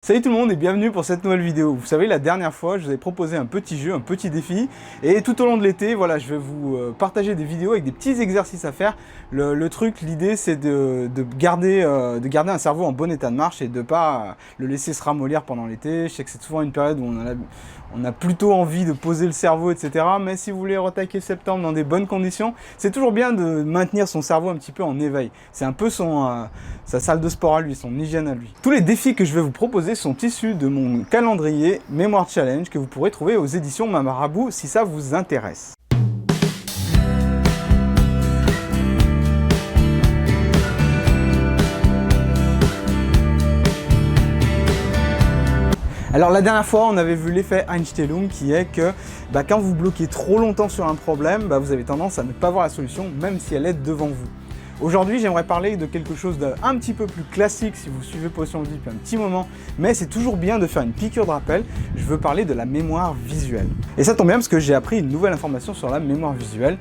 Salut tout le monde et bienvenue pour cette nouvelle vidéo. Vous savez, la dernière fois, je vous avais proposé un petit jeu, un petit défi. Et tout au long de l'été, voilà, je vais vous partager des vidéos avec des petits exercices à faire. Le truc, l'idée, c'est de garder un cerveau en bon état de marche et de ne pas le laisser se ramollir pendant l'été. Je sais que c'est souvent une période où on a plutôt envie de poser le cerveau, etc. Mais si vous voulez retaquer septembre dans des bonnes conditions, c'est toujours bien de maintenir son cerveau un petit peu en éveil. C'est un peu sa salle de sport à lui, son hygiène à lui. Tous les défis que je vais vous proposer sont issus de mon calendrier Mémoire Challenge que vous pourrez trouver aux éditions Mamarabout si ça vous intéresse. Alors la dernière fois, on avait vu l'effet Einstellung qui est que quand vous bloquez trop longtemps sur un problème, vous avez tendance à ne pas voir la solution même si elle est devant vous. Aujourd'hui, j'aimerais parler de quelque chose d'un petit peu plus classique si vous suivez Potion de Vie depuis un petit moment, mais c'est toujours bien de faire une piqûre de rappel. Je veux parler de la mémoire visuelle. Et ça tombe bien parce que j'ai appris une nouvelle information sur la mémoire visuelle.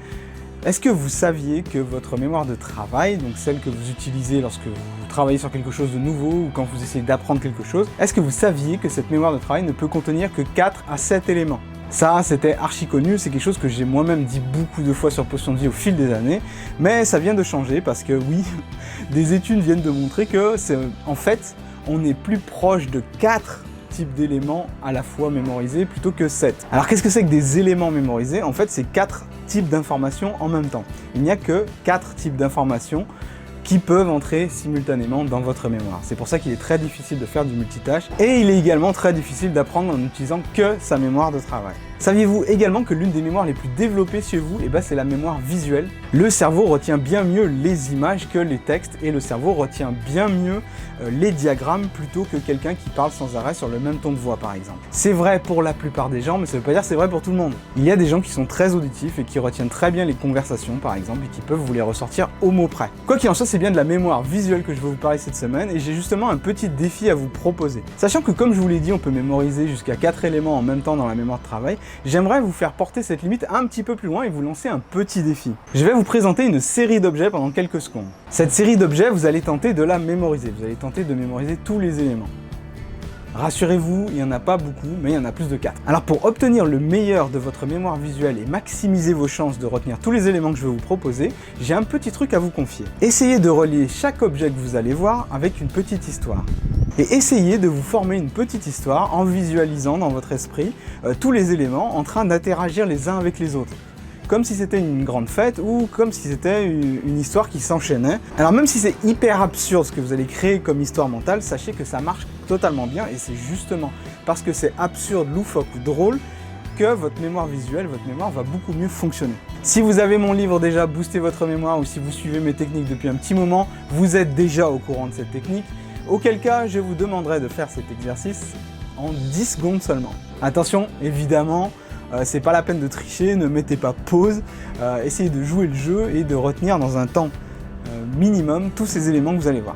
Est-ce que vous saviez que votre mémoire de travail, donc celle que vous utilisez lorsque vous travaillez sur quelque chose de nouveau ou quand vous essayez d'apprendre quelque chose, est-ce que vous saviez que cette mémoire de travail ne peut contenir que 4 à 7 éléments ? Ça, c'était archi connu, c'est quelque chose que j'ai moi-même dit beaucoup de fois sur Potion de Vie au fil des années, mais ça vient de changer parce que oui, des études viennent de montrer que, en fait, on est plus proche de 4 types d'éléments à la fois mémorisés plutôt que 7. Alors qu'est-ce que c'est que des éléments mémorisés? En fait, c'est 4 types d'informations en même temps. Il n'y a que 4 types d'informations qui peuvent entrer simultanément dans votre mémoire. C'est pour ça qu'il est très difficile de faire du multitâche et il est également très difficile d'apprendre en n'utilisant que sa mémoire de travail. Saviez-vous également que l'une des mémoires les plus développées chez vous, c'est la mémoire visuelle? Le cerveau retient bien mieux les images que les textes et le cerveau retient bien mieux les diagrammes plutôt que quelqu'un qui parle sans arrêt sur le même ton de voix par exemple. C'est vrai pour la plupart des gens, mais ça ne veut pas dire que c'est vrai pour tout le monde. Il y a des gens qui sont très auditifs et qui retiennent très bien les conversations par exemple et qui peuvent vous les ressortir au mot près. Quoi qu'il en soit, c'est bien de la mémoire visuelle que je vais vous parler cette semaine et j'ai justement un petit défi à vous proposer. Sachant que comme je vous l'ai dit, on peut mémoriser jusqu'à 4 éléments en même temps dans la mémoire de travail, j'aimerais vous faire porter cette limite un petit peu plus loin et vous lancer un petit défi. Je vais vous présenter une série d'objets pendant quelques secondes. Cette série d'objets, vous allez tenter de la mémoriser. Vous allez tenter de mémoriser tous les éléments. Rassurez-vous, il n'y en a pas beaucoup, mais il y en a plus de 4. Alors pour obtenir le meilleur de votre mémoire visuelle et maximiser vos chances de retenir tous les éléments que je vais vous proposer, j'ai un petit truc à vous confier. Essayez de relier chaque objet que vous allez voir avec une petite histoire. Et essayez de vous former une petite histoire en visualisant dans votre esprit tous les éléments en train d'interagir les uns avec les autres. Comme si c'était une grande fête ou comme si c'était une histoire qui s'enchaînait. Alors même si c'est hyper absurde ce que vous allez créer comme histoire mentale, sachez que ça marche totalement bien et c'est justement parce que c'est absurde, loufoque ou drôle que votre mémoire visuelle, votre mémoire va beaucoup mieux fonctionner. Si vous avez mon livre déjà Booster votre mémoire ou si vous suivez mes techniques depuis un petit moment, vous êtes déjà au courant de cette technique. Auquel cas, je vous demanderai de faire cet exercice en 10 secondes seulement. Attention, évidemment, c'est pas la peine de tricher, ne mettez pas pause, essayez de jouer le jeu et de retenir dans un temps minimum tous ces éléments que vous allez voir.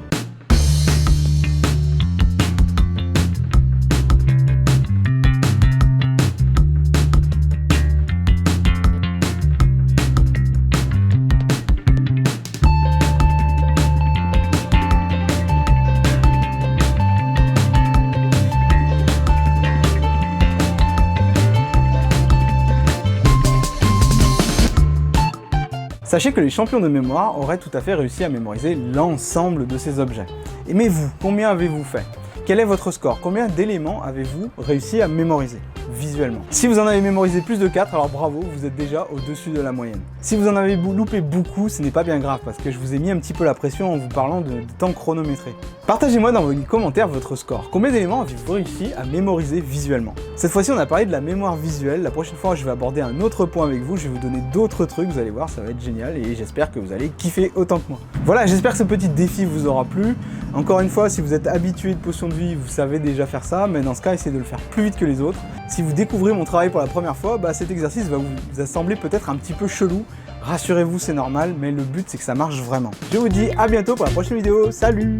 Sachez que les champions de mémoire auraient tout à fait réussi à mémoriser l'ensemble de ces objets. Mais vous, combien avez-vous fait? Quel est votre score? Combien d'éléments avez-vous réussi à mémoriser visuellement? Si vous en avez mémorisé plus de 4, alors bravo, vous êtes déjà au-dessus de la moyenne. Si vous en avez loupé beaucoup, ce n'est pas bien grave parce que je vous ai mis un petit peu la pression en vous parlant de temps chronométré. Partagez-moi dans vos commentaires votre score. Combien d'éléments avez-vous réussi à mémoriser visuellement? Cette fois-ci, on a parlé de la mémoire visuelle. La prochaine fois, je vais aborder un autre point avec vous. Je vais vous donner d'autres trucs. Vous allez voir, ça va être génial et j'espère que vous allez kiffer autant que moi. Voilà, j'espère que ce petit défi vous aura plu. Encore une fois, si vous êtes habitué de Potion de Vie, vous savez déjà faire ça, mais dans ce cas, essayez de le faire plus vite que les autres. Si vous découvrez mon travail pour la première fois, cet exercice va vous sembler peut-être un petit peu chelou. Rassurez-vous, c'est normal, mais le but, c'est que ça marche vraiment. Je vous dis à bientôt pour la prochaine vidéo. Salut!